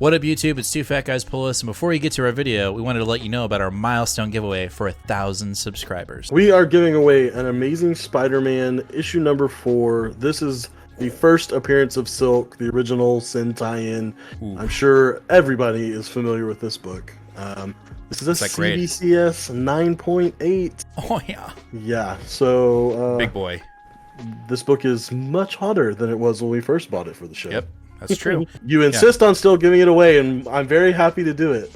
What up, YouTube? It's Two Fat Guys Pull Us, and before we get to our video, we wanted to let you know about our milestone giveaway for 1,000 subscribers. We are giving away an Amazing Spider-Man issue number 4. This is the first appearance of Silk, the original Sin tie-in. I'm sure everybody is familiar with this book. This is a CBCS 9.8. Oh, yeah. Yeah, so... Big boy. This book is much hotter than it was when we first bought it for the show. Yep, that's true. You insist on still giving it away, and I'm very happy to do it.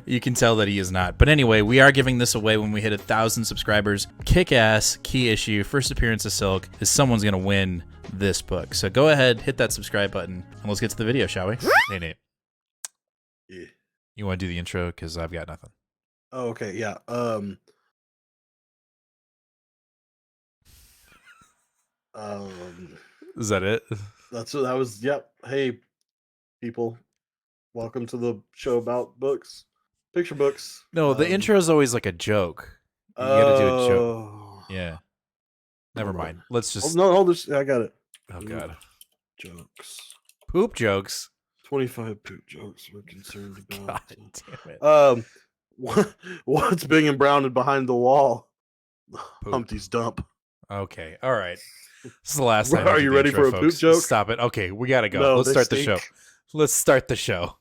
You can tell that he is not. But anyway, we are giving this away when we hit 1,000 subscribers. Kick-ass, key issue, first appearance of Silk, is someone's going to win this book. So go ahead, hit that subscribe button, and let's get to the video, shall we? Hey, Nate. Yeah. You want to do the intro? Because I've got nothing. Oh, okay, yeah. Is that it? That was, yep. Hey, people. Welcome to the show about books. Picture books. No, the intro is always like a joke. You gotta do a joke. Yeah. Never mind. Let's just... No, hold this. I got it. Oh, God. Jokes. Poop jokes. 25 poop jokes we're concerned about. God damn it. What's big and brown and behind the wall? Poop. Humpty's dump. Okay, all right. This is the last time. Are you ready for a poop joke? Stop it. Okay, we gotta go. No, Let's start the show. Let's start the show.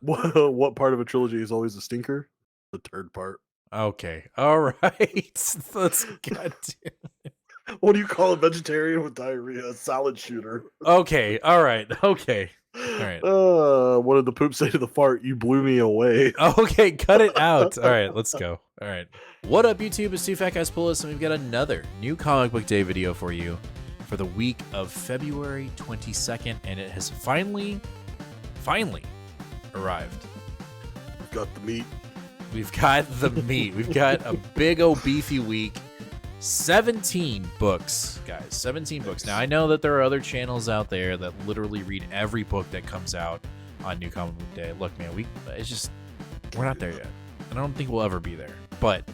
What part of a trilogy is always a stinker? The third part. Okay, all right. Let's God damn. What do you call a vegetarian with diarrhea? A salad shooter. Okay, all right. Okay. All right. What did the poop say to the fart? You blew me away. Okay, cut it out. All right, let's go. All right. What up, YouTube? It's Two Fat Guys Pull Us, and we've got another new comic book day video for you for the week of February 22nd, and it has finally arrived. We've got the meat. We've got the meat. We've got a big old beefy week. 17 books, guys. 17 books. Now, I know that there are other channels out there that literally read every book that comes out on New Comic Book Day. Look, man, we're not there yet. I don't think we'll ever be there. But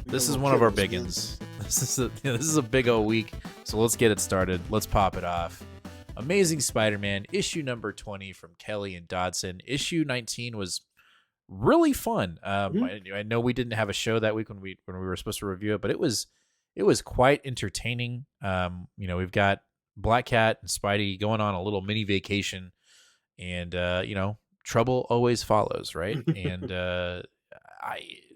this is one of our big ones. This is a big old week. So let's get it started. Let's pop it off. Amazing Spider-Man, issue number 20 from Kelly and Dodson. Issue 19 was really fun. I know we didn't have a show that week when we were supposed to review it, but it was quite entertaining. We've got Black Cat and Spidey going on a little mini vacation, and trouble always follows, right? And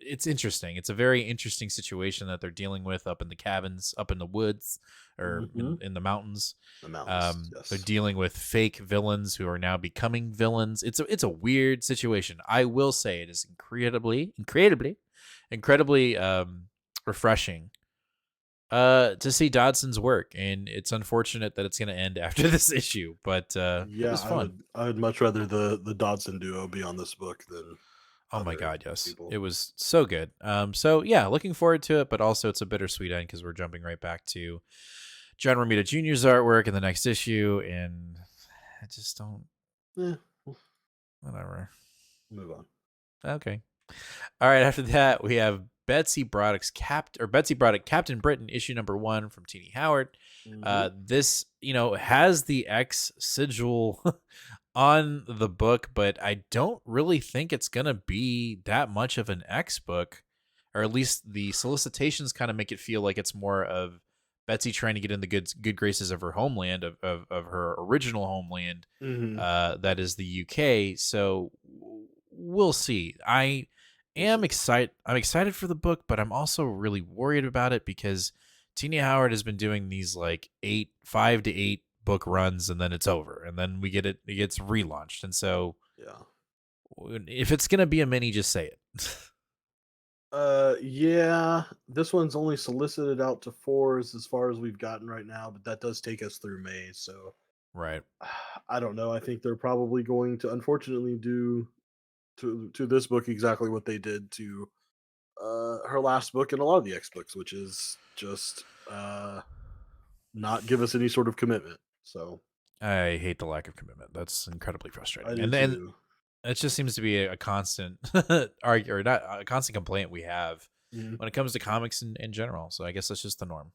it's interesting. It's a very interesting situation that they're dealing with up in the cabins, up in the woods, or in the mountains. The mountains. Yes. They're dealing with fake villains who are now becoming villains. It's a weird situation. I will say it is incredibly refreshing to see Dodson's work, and it's unfortunate that it's going to end after this issue, but it was fun. I would much rather the Dodson duo be on this book than oh my God, yes. people. It was so good. So yeah, looking forward to it, but also it's a bittersweet end because we're jumping right back to John Romita Jr.'s artwork in the next issue, and I just don't... Whatever. Move on. Okay. All right, after that, we have Betsy Braddock's Captain Britain issue number 1 from Tini Howard. This, has the X sigil on the book, but I don't really think it's going to be that much of an X book, or at least the solicitations kind of make it feel like it's more of Betsy trying to get in the good graces of her homeland, of her original homeland, that is the UK. So we'll see. I'm excited for the book, but I'm also really worried about it because Tini Howard has been doing these like 5 to 8 book runs, and then it's over, and then it gets relaunched. And so, if it's gonna be a mini, just say it. Yeah, this one's only solicited out to 4s as far as we've gotten right now, but that does take us through May. So, right. I don't know. I think they're probably going to, unfortunately, do to this book exactly what they did to her last book and a lot of the X books, which is just not give us any sort of commitment. So I hate the lack of commitment. That's incredibly frustrating. And then it just seems to be a constant a constant complaint we have when it comes to comics in general. So I guess that's just the norm.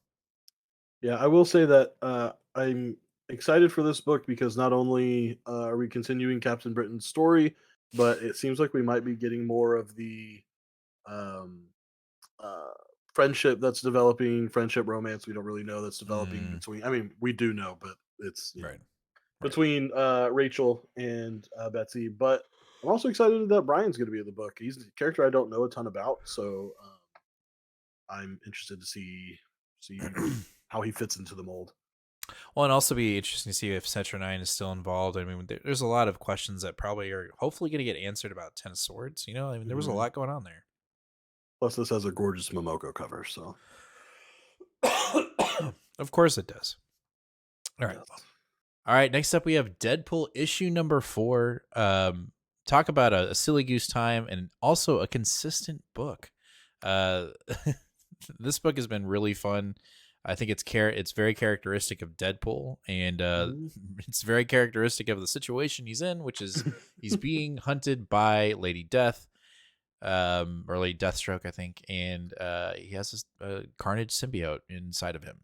Yeah, I will say that I'm excited for this book because not only are we continuing Captain Britain's story, but it seems like we might be getting more of the um, uh, friendship that's developing, friendship romance we don't really know that's developing Mm, between. I mean, we do know, but it's right. Right. between Rachel and Betsy. But I'm also excited that Brian's going to be in the book. He's a character I don't know a ton about, so I'm interested to see how he fits into the mold. Well, and also be interesting to see if Cetronine is still involved. I mean, there's a lot of questions that probably are hopefully going to get answered about Ten of Swords. I mean, there was a Mhm. lot going on there. Plus, this has a gorgeous Momoko cover, so Of course it does. All right. yes. All right. Next up, we have Deadpool issue number 4. Talk about a silly goose time and also a consistent book. Uh, this book has been really fun. I think it's very characteristic of Deadpool, and Mhm. it's very characteristic of the situation he's in, which is he's being hunted by Lady Death, or Lady Deathstroke, I think, and he has this Carnage symbiote inside of him.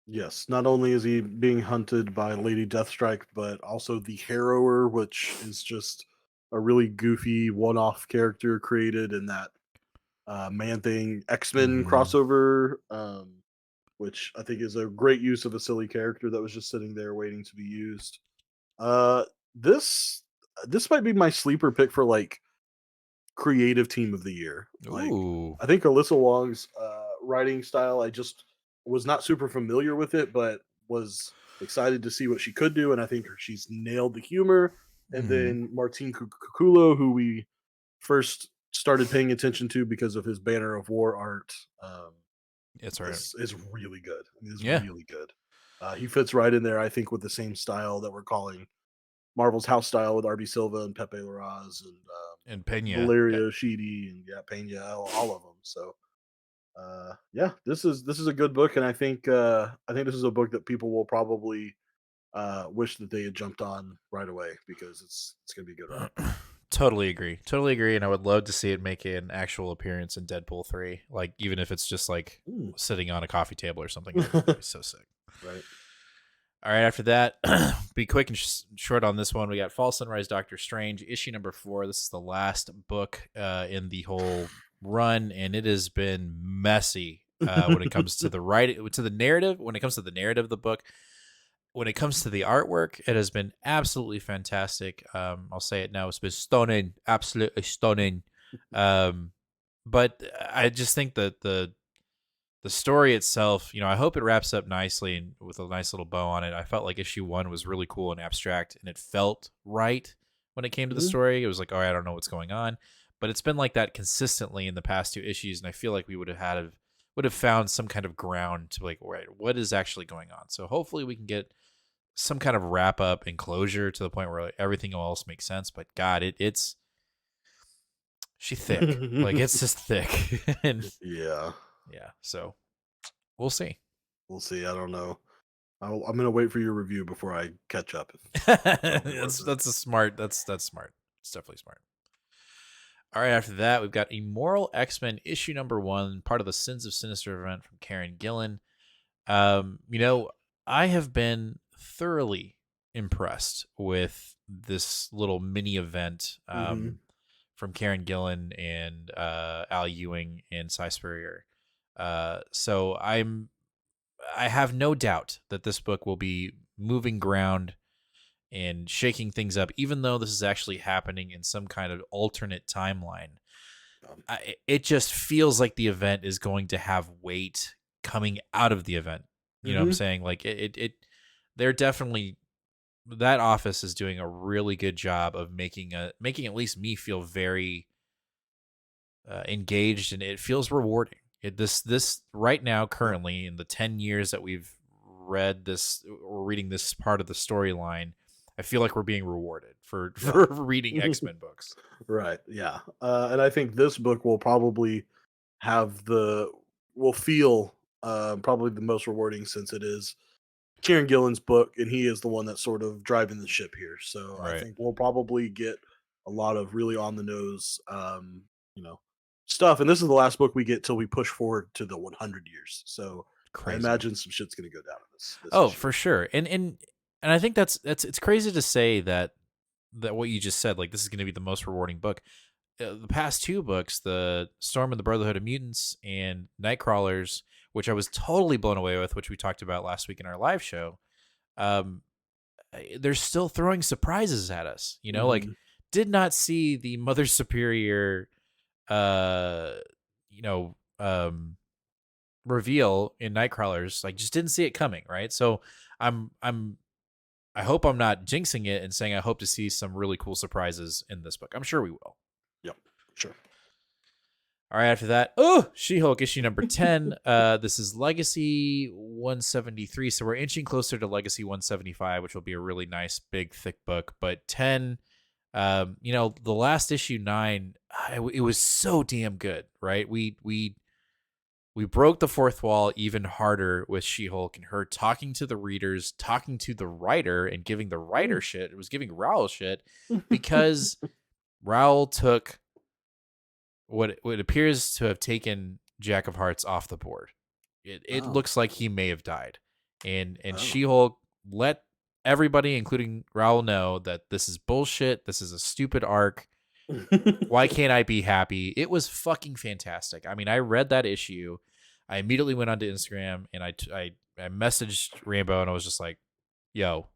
Yes, not only is he being hunted by Lady Deathstrike, but also the Harrower, which is just a really goofy one-off character created in that Man Thing X-Men Mm-hmm. crossover, which I think is a great use of a silly character that was just sitting there waiting to be used. Uh, this this might be my sleeper pick for like creative team of the year. Like, Ooh. I think Alyssa Wong's writing style, I just was not super familiar with it, but was excited to see what she could do. And I think she's nailed the humor. And Mm-hmm. then Martin Cuculo, who we first started paying attention to because of his Banner of War art, It's all right. is really good. I mean, is Yeah. really good. He fits right in there, I think, with the same style that we're calling Marvel's house style with RB Silva and Pepe Larraz and And Pena. Yeah. Valeria Sheedy and yeah, Pena, all of them. So yeah, this is a good book, and I think this is a book that people will probably wish that they had jumped on right away because it's gonna be a good ride. Totally agree. Totally agree. And I would love to see it make an actual appearance in Deadpool 3. Like, even if it's just like Mm. sitting on a coffee table or something. That'd be so sick. Right. All right. After that, be quick and short on this one. We got Fall Sunrise Doctor Strange, issue number 4. This is the last book in the whole run, and it has been messy when it comes to to the narrative. When it comes to the narrative of the book, when it comes to the artwork, it has been absolutely fantastic. I'll say it now. It's been stunning, absolutely stunning. Um, but I just think that the story itself, I hope it wraps up nicely and with a nice little bow on it. I felt like issue 1 was really cool and abstract, and it felt right when it came to the Mhm. story. It was like, all right, I don't know what's going on, but it's been like that consistently in the past 2 issues, and I feel like we would have found some kind of ground to like, right, what is actually going on. So hopefully we can get some kind of wrap up and closure to the point where like, everything else makes sense. But God, it's she thick, like it's just thick, and Yeah, yeah. So we'll see. we'll see. I don't know. I'm gonna wait for your review before I catch up. If it'll be worth it. That's a smart. That's smart. It's definitely smart. All right. After that, we've got Immoral X-Men issue number 1, part of the Sins of Sinister event from Karen Gillan. You know, I have been thoroughly impressed with this little mini event Mhm. from Karen Gillan and Al Ewing and Cy Spurrier. So I have no doubt that this book will be moving ground and shaking things up, even though this is actually happening in some kind of alternate timeline. It just feels like the event is going to have weight coming out of the event. You know what I'm Mhm. saying? Like they're definitely that office is doing a really good job of making at least me feel very engaged, and it feels rewarding. This right now, Yeah. currently in the 10 years that we've read this or reading this part of the storyline, I feel like we're being rewarded for Yeah. for reading X-Men books. Right. Yeah. And I think this book will probably have the will feel probably the most rewarding since it is Kieran Gillen's book, and he is the one that's sort of driving the ship here. So I Right. think we'll probably get a lot of really on the nose, you know, stuff. And this is the last book we get till we push forward to the 100 years. So I Crazy. imagine some shit's going to go down in this Oh, issue. for sure. And And I think that's it's crazy to say that what you just said, like this is going to be the most rewarding book. The past two books, the Storm and the Brotherhood of Mutants and Nightcrawlers, which I was totally blown away with, which we talked about last week in our live show. Um, they're still throwing surprises at us. You know, like Hmm. did not see the Mother Superior, uh, you know, reveal in Nightcrawlers. Like just didn't see it coming. Right. So I hope I'm not jinxing it and saying I hope to see some really cool surprises in this book. I'm sure we will. Yep, sure. All right, after that, She-Hulk issue number 10. This is Legacy 173, so we're inching closer to Legacy 175, which will be a really nice, big, thick book. But 10, the last issue 9, it was so damn good, right? We broke the fourth wall even harder with She-Hulk and her talking to the readers, talking to the writer, and giving the writer shit. It was giving Raoul shit because Raoul took what appears to have taken Jack of Hearts off the board. It Oh, looks like he may have died, and oh. She-Hulk let everybody, including Raoul, know that this is bullshit. This is a stupid arc. Why can't I be happy? It was fucking fantastic. I mean, I read that issue. I immediately went onto Instagram and I messaged Rambo and I was just like, "Yo,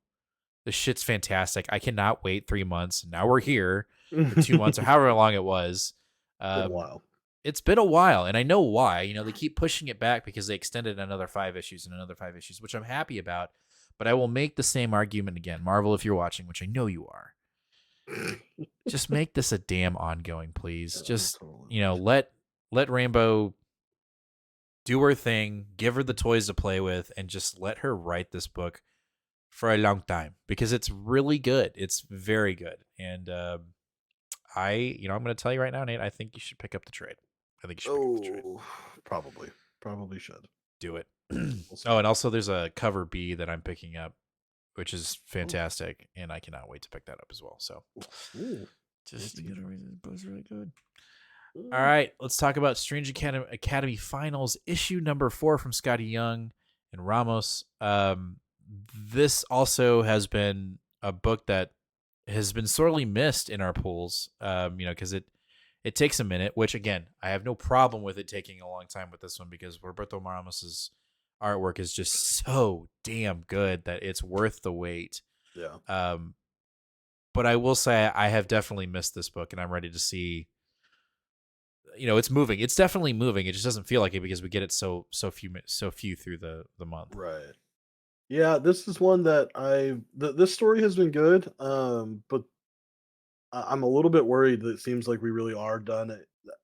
this shit's fantastic. I cannot wait 3 months. Now we're here, or 2 months, or however long it was. Been a Um, while. it's been a while, and I know why. You know, they keep pushing it back because they extended another 5 issues and another 5 issues, which I'm happy about. But I will make the same argument again, Marvel, if you're watching, which I know you are. Just make this a damn ongoing, please. Just Totally. let Rainbow do her thing, give her the toys to play with, and just let her write this book for a long time because it's really good. It's very good, and I'm going to tell you right now, Nate. I think you should pick up the trade. I think you should pick up the trade. Oh, probably should. Do it. We'll see. Oh, and also there's a cover B that I'm picking up, which is fantastic, and I cannot wait to pick that up as well. So, Ooh. just to get a reason, the book's really good. All Ooh. right, let's talk about Strange Academy Finals issue number 4 from Scotty Young and Ramos. This also has been a book that has been sorely missed in our pools. Because it takes a minute, which again, I have no problem with it taking a long time with this one because Roberto Ramos's artwork is just so damn good that it's worth the wait. Yeah. But I will say I have definitely missed this book, and I'm ready to see. It's moving. It's definitely moving. It just doesn't feel like it because we get it so few through the month. Right. Yeah, this is one that this story has been good, but I'm a little bit worried that it seems like we really are done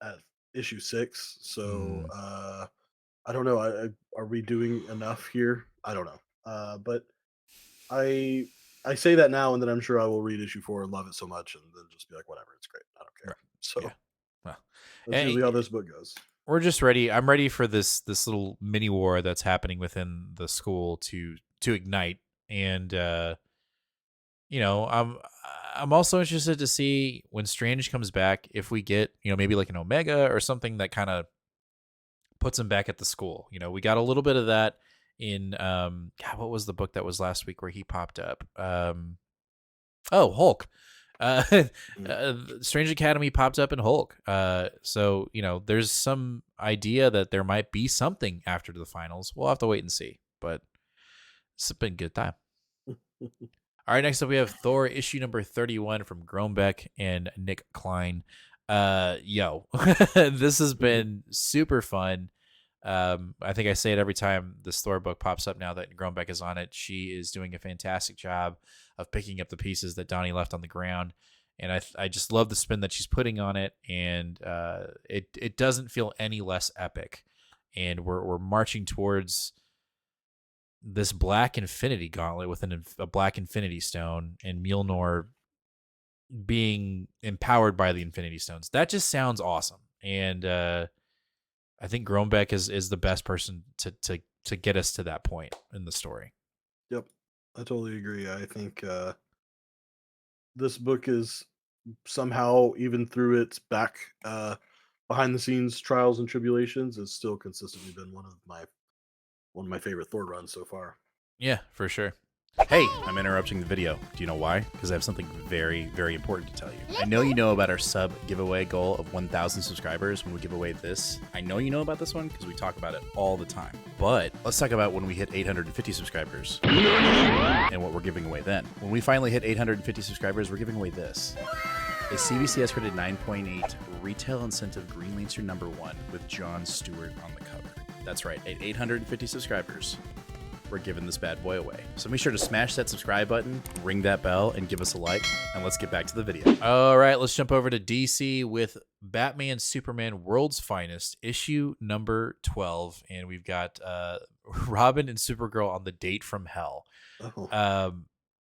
at issue 6. So Mm. I don't know. Are we doing enough here? I don't know. But I I say that now, and then I'm sure I will read issue 4 and love it so much, and then just be like, whatever, it's great. I don't care. Right. Yeah. So Well, that's and usually how this book goes. we're just ready. I'm ready for this little mini war that's happening within the school to ignite, and I'm also interested to see when Strange comes back if we get maybe like an Omega or something that kind of puts him back at the school. We got a little bit of that in God, what was the book that was last week where he popped up? Hulk. Uh, Mm. Strange Academy popped up in Hulk. So there's some idea that there might be something after the finals. We'll have to wait and see. But it's been a good time. All right, next up we have Thor issue number 31 from Groenbeck and Nick Klein. This has been super fun. I think I say it every time this Thor book pops up now that Groenbeck is on it. She is doing a fantastic job of picking up the pieces that Donnie left on the ground. And I just love the spin that she's putting on it. And it doesn't feel any less epic. And we're marching towards this black infinity gauntlet with a black infinity stone and Mjolnir being empowered by the infinity stones. That just sounds awesome. And I think Groenbeck is the best person to get us to that point in the story. Yep, I totally agree. I think this book is somehow, even through its back behind the scenes trials and tribulations, has still consistently been one of my favorite Thor runs so far. Yeah, for sure. Hey, I'm interrupting the video. Do you know why? Because I have something very, very important to tell you. I know you know about our sub giveaway goal of 1,000 subscribers when we give away this. I know you know about this one because we talk about it all the time. But let's talk about when we hit 850 subscribers and what we're giving away then. When we finally hit 850 subscribers, we're giving away this. A CBCS rated 9.8 retail incentive Green Lantern #1 with John Stewart on the cover. That's right, at 850 subscribers, we're giving this bad boy away. So make sure to smash that subscribe button, ring that bell, and give us a like, and let's get back to the video. All right, let's jump over to DC with Batman Superman World's Finest, issue number 12, and we've got Robin and Supergirl on the date from hell. Oh.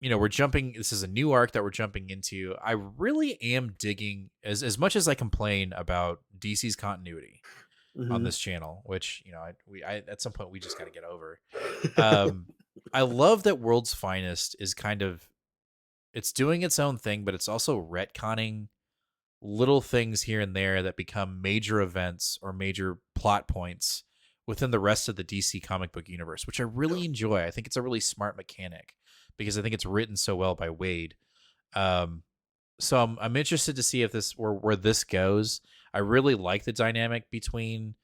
We're jumping, this is a new arc that we're jumping into. I really am digging, as much as I complain about DC's continuity on this channel, which I at some point we just got to get over. I love that World's Finest is it's doing its own thing, but it's also retconning little things here and there that become major events or major plot points within the rest of the DC comic book universe, which I really enjoy. I think it's a really smart mechanic because I think it's written so well by Wade. So I'm interested to see if this where this goes. I really like the dynamic between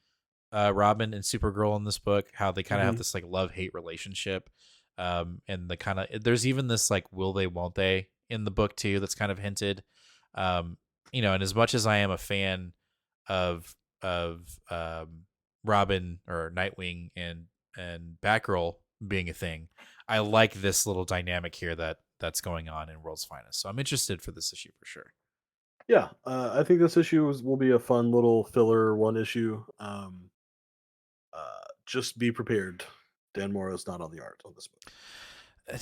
Robin and Supergirl in this book, how they kind of have this like love-hate relationship. And the kind of, there's even this like will they, won't they in the book too, that's kind of hinted. And as much as I am a fan of Robin or Nightwing and Batgirl being a thing, I like this little dynamic here that's going on in World's Finest. So I'm interested for this issue for sure. Yeah, I think this issue will be a fun little filler one issue. Just be prepared. Dan Morrow's not on the art on this book.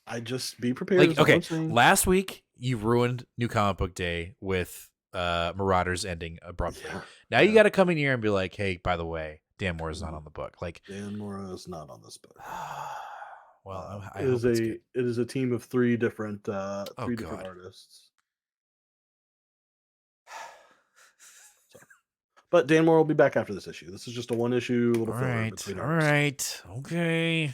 I just be prepared. Like, okay, last week you ruined New Comic Book Day with Marauders ending abruptly. Now you got to come in here and be like, hey, by the way, Dan Morrow's not on the book. Like, Dan Morrow's not on this book. Well, it is a team of three different artists. But Dan Morrow will be back after this issue. This is just a one issue little filler between artists. Okay.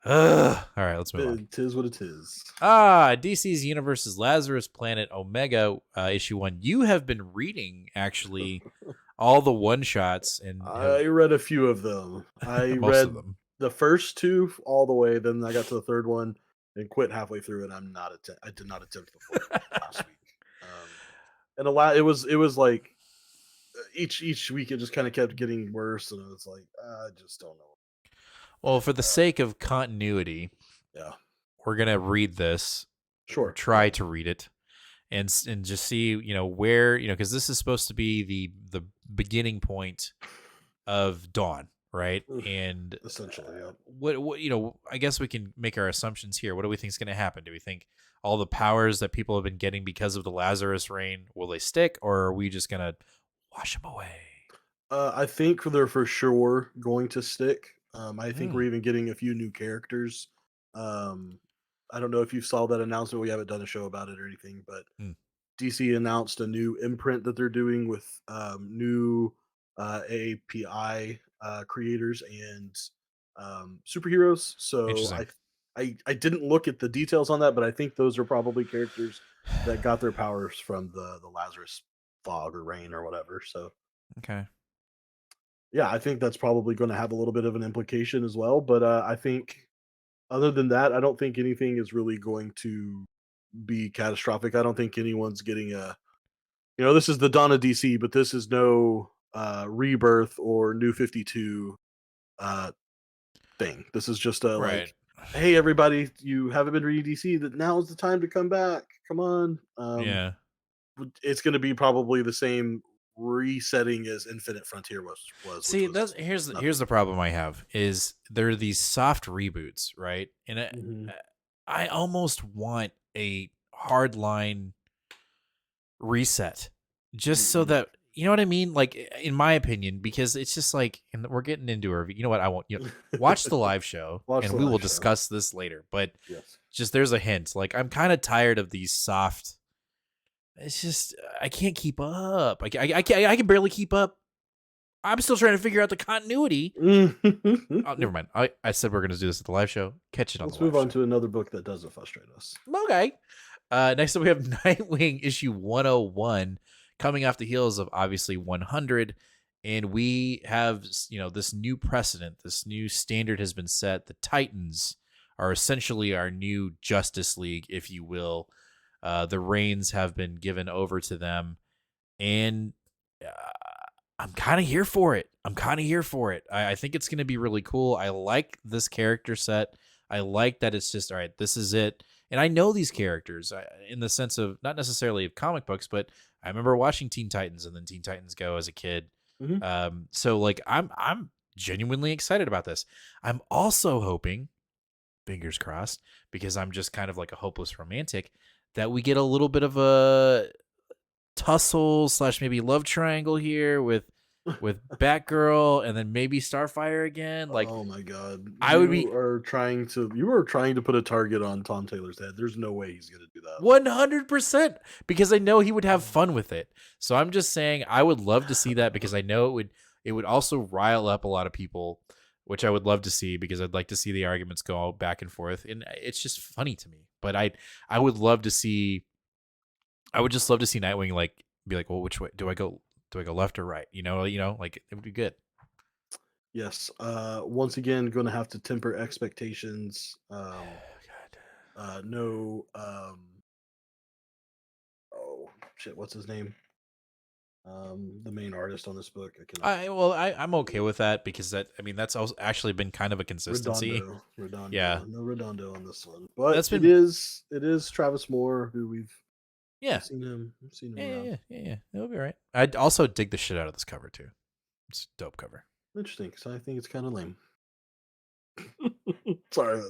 All right, let's move on. It is what it is. DC's Universe's Lazarus Planet Omega, issue 1. You have been reading actually all the one shots, and I read a few of them. I read the first two all the way. Then I got to the third one and quit halfway through it. I did not attempt the fourth last week. And it was like each week it just kind of kept getting worse, and it was like I just don't know. Well, for the sake of continuity, we're gonna read this. Sure. Try to read it, and just see where because this is supposed to be the beginning point of Dawn, right? And essentially, what I guess we can make our assumptions here. What do we think is going to happen? Do we think all the powers that people have been getting because of the Lazarus Reign, will they stick, or are we just gonna wash them away? I think they're for sure going to stick. I think we're even getting a few new characters. I don't know if you saw that announcement. We haven't done a show about it or anything, but DC announced a new imprint that they're doing with new API creators and superheroes. So I didn't look at the details on that, but I think those are probably characters that got their powers from the Lazarus fog or rain or whatever. So okay. Yeah, I think that's probably going to have a little bit of an implication as well. But I think other than that, I don't think anything is really going to be catastrophic. I don't think anyone's getting this is the dawn of DC, but this is no rebirth or New 52 thing. This is just a like, hey, everybody, you haven't been reading DC, that now is the time to come back. Come on. It's going to be probably the same resetting as Infinite Frontier was. See, here's the problem I have is there are these soft reboots, right? And I almost want a hardline reset, just so that you know what I mean. Like, in my opinion, because it's just like, and we're getting into a. You know what? I won't. Watch the live show, and we will discuss this later. But just there's a hint. Like, I'm kind of tired of these soft. It's just I can't keep up. I can barely keep up I'm still trying to figure out the continuity. Let's Oh, never mind. I said we're going to do this at the live show. Catch it on the live move on show. to another book that doesn't frustrate us. Okay. Next up, we have Nightwing issue 101 coming off the heels of obviously 100. And we have, this new precedent, this new standard has been set. The Titans are essentially our new Justice League, if you will. The reins have been given over to them. And I'm kind of here for it. I think it's going to be really cool. I like this character set. I like that it's just, all right, this is it. And I know these characters in the sense of not necessarily of comic books, but I remember watching Teen Titans and then Teen Titans Go as a kid. Mm-hmm. So like I'm genuinely excited about this. I'm also hoping, fingers crossed, because I'm just kind of like a hopeless romantic, that we get a little bit of a tussle / maybe love triangle here with Batgirl and then maybe Starfire again. Like, oh my god, you you are trying to put a target on Tom Taylor's head. There's no way he's gonna do that. 100%, because I know he would have fun with it. So I'm just saying I would love to see that, because I know it would also rile up a lot of people, which I would love to see, because I'd like to see the arguments go back and forth, and it's just funny to me. But I would love to see. I would just love to see Nightwing like be like, well, which way do I go? Do I go left or right? Like it would be good. Yes. Once again, going to have to temper expectations. God. No. Oh shit! What's his name? The main artist on this book. I'm okay with that, because that's also actually been kind of a consistency. Redondo. Yeah. No Redondo on this one, but it is Travis Moore, who we've seen him. We've seen him around. Yeah. It'll be all right. I'd also dig the shit out of this cover too. It's a dope cover. Interesting, because I think it's kind of lame. Sorry,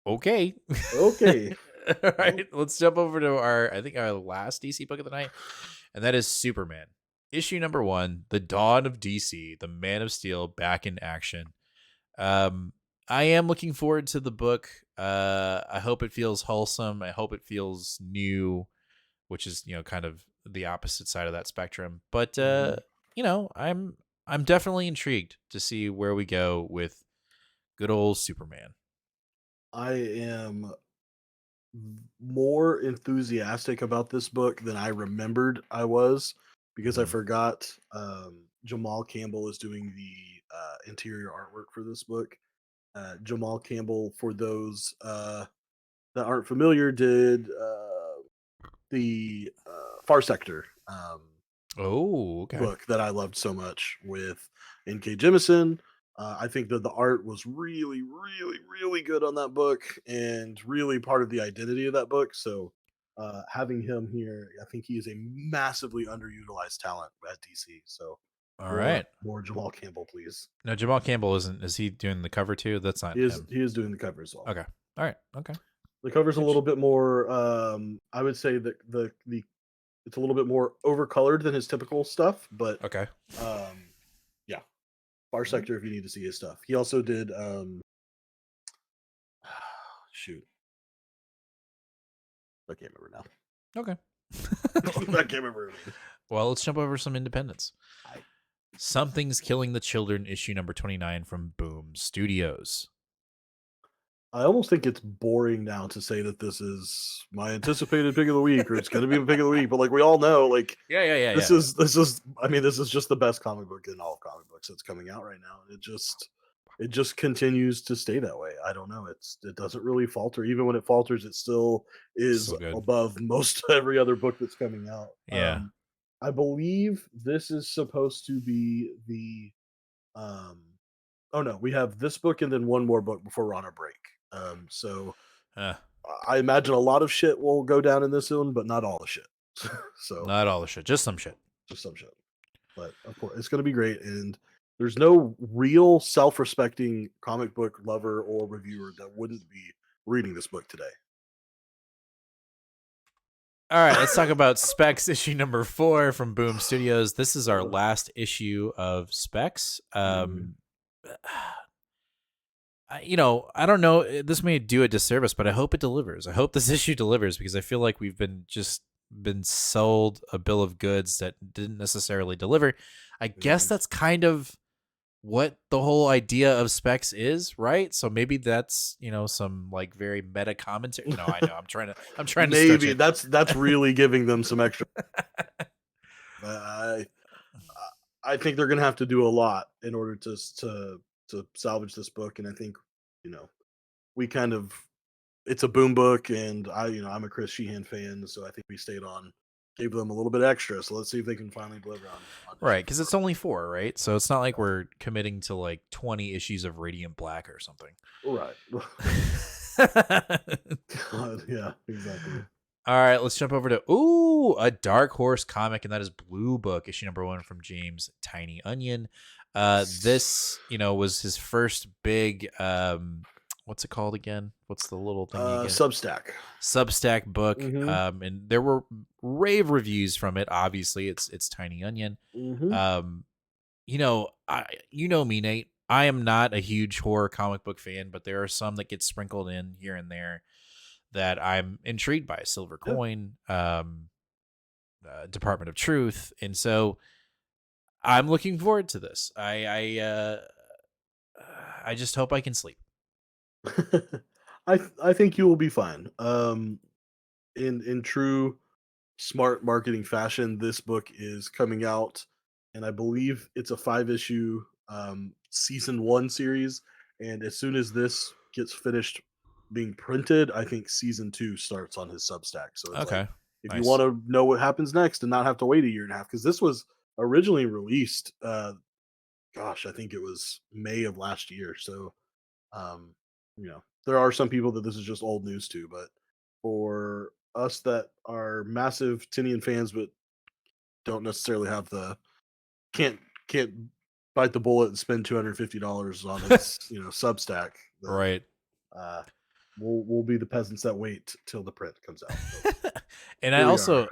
okay. Okay. All right, let's jump over to our last DC book of the night, and that is Superman. Issue number 1, The Dawn of DC, the Man of Steel back in action. I am looking forward to the book. I hope it feels wholesome. I hope it feels new, which is, kind of the opposite side of that spectrum. But, I'm definitely intrigued to see where we go with good old Superman. I am more enthusiastic about this book than I remembered I was, because I forgot Jamal Campbell is doing the interior artwork for this book. Jamal Campbell, for those that aren't familiar, did the Far Sector book that I loved so much with N.K. Jemisin. I think that the art was really, really, really good on that book, and really part of the identity of that book. So having him here, I think he is a massively underutilized talent at DC. So all right, more Jamal Campbell, please. No, Jamal Campbell is he doing the cover too? That's not him. He is doing the cover as well. Okay. All right. Okay. The cover's a little bit more I would say that the it's a little bit more overcolored than his typical stuff, but okay. Yeah. Far Sector if you need to see his stuff. He also did shoot. I can't remember now. Okay. I can't remember. Well, let's jump over some independents. Something's Killing the Children, issue number 29 from Boom Studios. I almost think it's boring now to say that this is my anticipated pick of the week, or it's going to be the pick of the week. But like we all know, like this is I mean, this is just the best comic book in all comic books that's coming out right now. It just continues to stay that way. I don't know. It doesn't really falter. Even when it falters, it still is above most every other book that's coming out. Yeah. I believe this is supposed to be the oh no, we have this book and then one more book before we're on our break. So I imagine a lot of shit will go down in this one, but not all the shit. So not all the shit, just some shit. But of course, it's going to be great, and there's no real self-respecting comic book lover or reviewer that wouldn't be reading this book today. All right, let's talk about Specs issue number 4 from Boom Studios. This is our last issue of Specs. I don't know. This may do a disservice, but I hope it delivers. I hope this issue delivers, because I feel like we've been sold a bill of goods that didn't necessarily deliver. I guess that's kind of what the whole idea of specs is, right? So maybe that's, some like very meta commentary. I know I'm trying to stretch Maybe it. that's really giving them some extra. I I think they're gonna have to do a lot in order to salvage this book, and I think you know we kind of it's a boom book, and I'm a Chris Sheehan fan, so I think we stayed on, gave them a little bit extra. So let's see if they can finally deliver on issue Right, because it's only 4, right? So it's not like we're committing to like 20 issues of Radiant Black or something. Right. God, yeah, exactly. All right, let's jump over to a Dark Horse comic, and that is Blue Book, issue number 1 from James Tiny Onion. This, was his first big what's it called again? What's the little thing you get? Substack book. Mhm. And there were rave reviews from it. Obviously, it's Tiny Onion. Mhm. You know me, Nate. I am not a huge horror comic book fan, but there are some that get sprinkled in here and there that I'm intrigued by. Silver Yeah. Coin, Department of Truth, and so I'm looking forward to this. I just hope I can sleep. I think you will be fine. In true smart marketing fashion, this book is coming out, and I believe it's a 5 issue season 1 series. And as soon as this gets finished being printed, I think season 2 starts on his Substack. So it's like Okay, if you nice. want to know what happens next and not have to wait a year and a half, because this was originally released, gosh, I think it was May of last year. So um, there are some people that this is just old news to, but for us that are massive Tinian fans but don't necessarily have the can't can't bite the bullet and spend $250 on its Substack, then Right. uh, we'll be the peasants that wait till the print comes out. But And I here we are. also,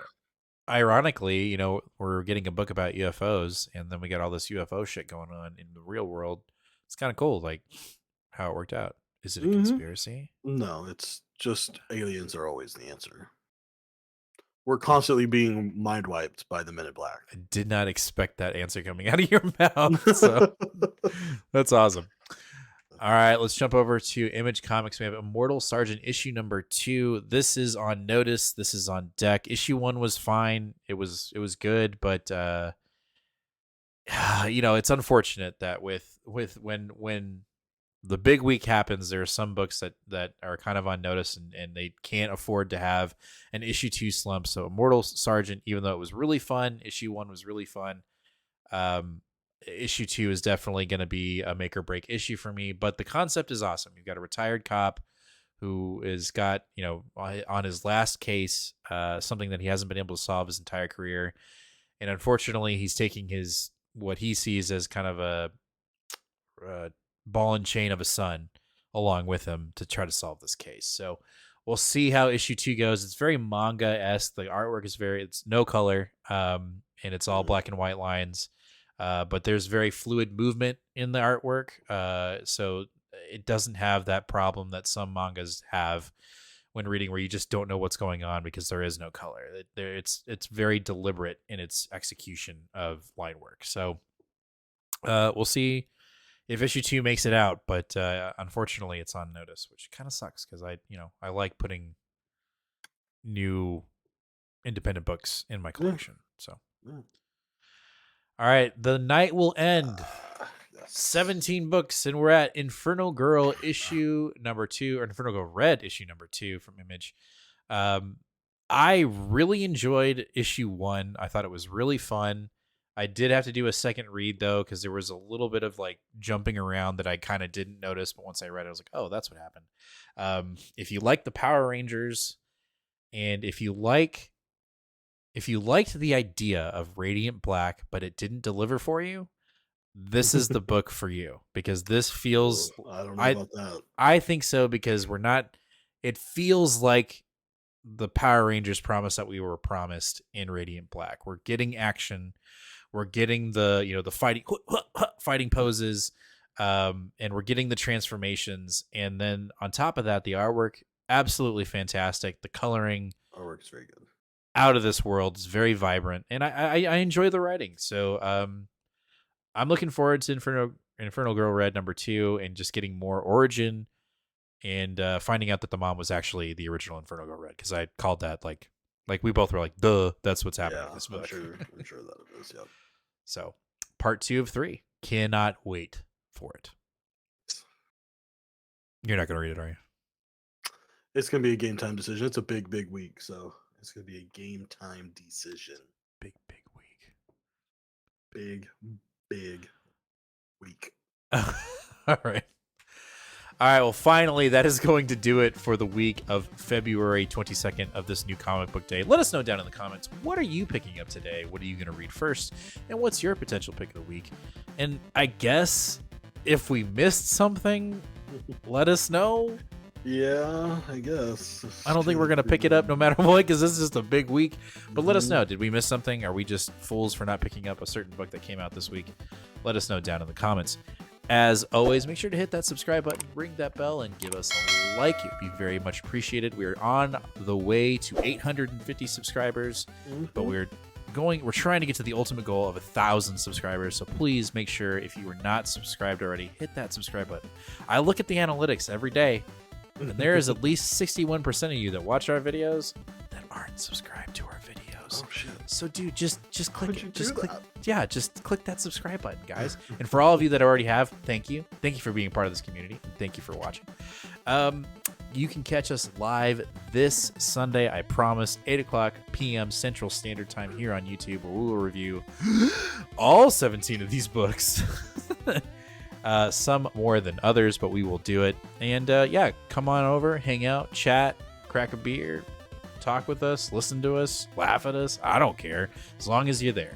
ironically, we're getting a book about UFOs, and then we got all this UFO shit going on in the real world. It's kind of cool, like how it worked out. Is it a Hmm. conspiracy? No, it's just aliens are always the answer. We're constantly being mind wiped by the Men in Black. I did not expect that answer coming out of your mouth. So that's awesome. All right, let's jump over to Image Comics. We have Immortal Sergeant issue number 2. This is on notice. This is on deck. Issue 1 was fine. It was good, but it's unfortunate that with when the big week happens, there are some books that are kind of on notice, and they can't afford to have an issue 2 slump. So Immortal Sergeant, even though it was really fun, issue 1 was really fun. Issue 2 is definitely going to be a make or break issue for me, but the concept is awesome. You've got a retired cop who is got, on his last case, something that he hasn't been able to solve his entire career. And unfortunately, he's taking what he sees as kind of a ball and chain of a son along with him to try to solve this case. So we'll see how issue 2 goes. It's very manga-esque. The artwork is it's no color, and it's all black and white lines. But there's very fluid movement in the artwork, so it doesn't have that problem that some mangas have when reading, where you just don't know what's going on because there is no color. It's very deliberate in its execution of line work. So we'll see if issue 2 makes it out, but unfortunately, it's on notice, which kind of sucks because I like putting new independent books in my collection. So. All right, the night will end. 17 books, and we're at Inferno Girl issue number 2, or Inferno Girl Red issue number 2 from Image. I really enjoyed issue 1. I thought it was really fun. I did have to do a second read though, because there was a little bit of like jumping around that I kind of didn't notice, but once I read it, I was like, oh, that's what happened. If you like the Power Rangers, and if you liked the idea of Radiant Black, but it didn't deliver for you, this is the book for you, because this feels, I don't know about that. I think so, because it feels like the Power Rangers promise that we were promised in Radiant Black. We're getting action. We're getting the fighting poses, and we're getting the transformations. And then on top of that, the artwork, absolutely fantastic. The coloring, Artwork is very good. out of this world. It's very vibrant, and I enjoy the writing. So I'm looking forward to Infernal Girl Red #2 and just getting more origin and finding out that the mom was actually the original Infernal Girl Red, because I called that like we both were like, duh, that's what's happening in this book. I'm sure that it is. Yep. So, part 2 of 3. Cannot wait for it. You're not going to read it, are you? It's going to be a game time decision. It's a big week, so it's going to be a game time decision. Big week. Big week. All right. Well, finally, that is going to do it for the week of February 22nd of this new comic book day. Let us know down in the comments, what are you picking up today? What are you going to read first? And what's your potential pick of the week? And I guess if we missed something, let us know. Yeah, I guess. I don't think we're going to pick it up no matter what, because this is just a big week. But let us know. Did we miss something? Are we just fools for not picking up a certain book that came out this week? Let us know down in the comments. As always, make sure to hit that subscribe button, ring that bell, and give us a like. It would be very much appreciated. We're on the way to 850 subscribers, but we're trying to get to the ultimate goal of 1,000 subscribers. So please make sure, if you are not subscribed already, hit that subscribe button. I look at the analytics every day, and there is at least 61% of you that watch our videos that aren't subscribed to our videos. Oh shit. So dude, just click it. Just click. That? Yeah, just click that subscribe button, guys. And for all of you that already have, thank you. Thank you for being part of this community. Thank you for watching. You can catch us live this Sunday, I promise, 8:00 p.m. Central Standard Time here on YouTube, where we will review all 17 of these books. Some more than others, but we will do it. And yeah, come on over, hang out, chat, crack a beer, talk with us, listen to us, laugh at us. I don't care, as long as you're there.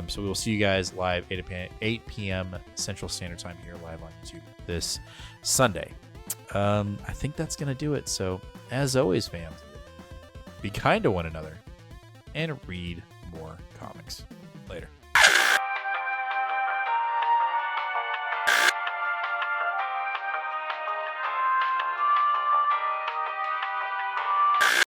So we will see you guys live 8 p.m. Central Standard Time here live on YouTube this Sunday. I think that's going to do it. So as always, fam, be kind to one another and read more comics. Later.